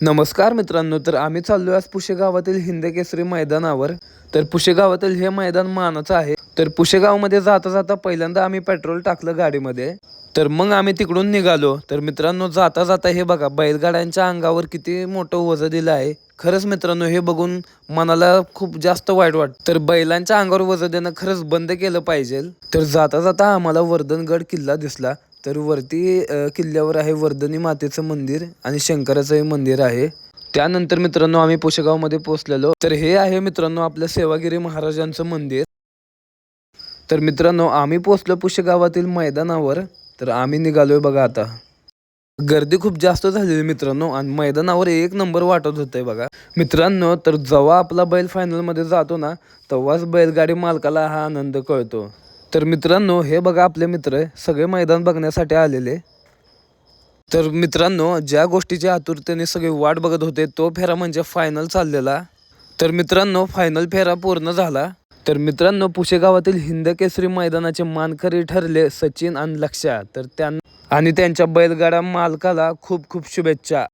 नमस्कार मित्रांनो, तर आम्ही चाललोय आज पुशेगावातील हिंदकेसरी मैदानावर. तर पुशेगावातील हे मैदान मानाचं आहे. तर पुशेगावमध्ये जाता जाता पहिल्यांदा आम्ही पेट्रोल टाकलं गाडीमध्ये. तर मग आम्ही तिकडून निघालो. तर मित्रांनो, जाता जाता हे बघा, बैलगाड्यांच्या अंगावर किती मोठं ओझं दिलं आहे. खरंच मित्रांनो, हे बघून मनाला खूप जास्त वाईट वाटतं. तर बैलांच्या अंगावर वजन देणं खरंच बंद केलं पाहिजे. तर जाता जाता आम्हाला वर्धनगड किल्ला दिसला. तर वरती किल्ल्यावर आहे वर्धनी मातेचं मंदिर आणि शंकराचंही मंदिर आहे. त्यानंतर मित्रांनो, आम्ही पुशेगावमध्ये पोहोचलेलो. तर हे आहे मित्रांनो आपलं सेवागिरी महाराजांचं मंदिर. तर मित्रांनो, आम्ही पोहोचलो पुशेगावातील मैदानावर. तर आम्ही निघालोय बघा आता. गर्दी खूप जास्त झालेली मित्रांनो आणि मैदानावर एक नंबर वाटत होतंय बघा मित्रांनो. तर जेव्हा आपला बैल फायनलमध्ये जातो ना, तेव्हाच बैलगाडी मालकाला हा आनंद कळतो. तर मित्रांनो, हे बघा आपले मित्र सगळे मैदान बघण्यासाठी आलेले. तर मित्रांनो, ज्या गोष्टीची आतुरतेने सगळे वाट बघत होते, तो फेरा म्हणजे फायनल चाललेला. तर मित्रांनो, फायनल फेरा पूर्ण झाला. तर मित्रांनो, पुशेगावातील हिंदकेसरी मैदानाचे मानकरी ठरले सचिन आणि लक्ष्या. तर त्यांना आणि त्यांच्या बैलगाडा मालकाला खूप खूप शुभेच्छा.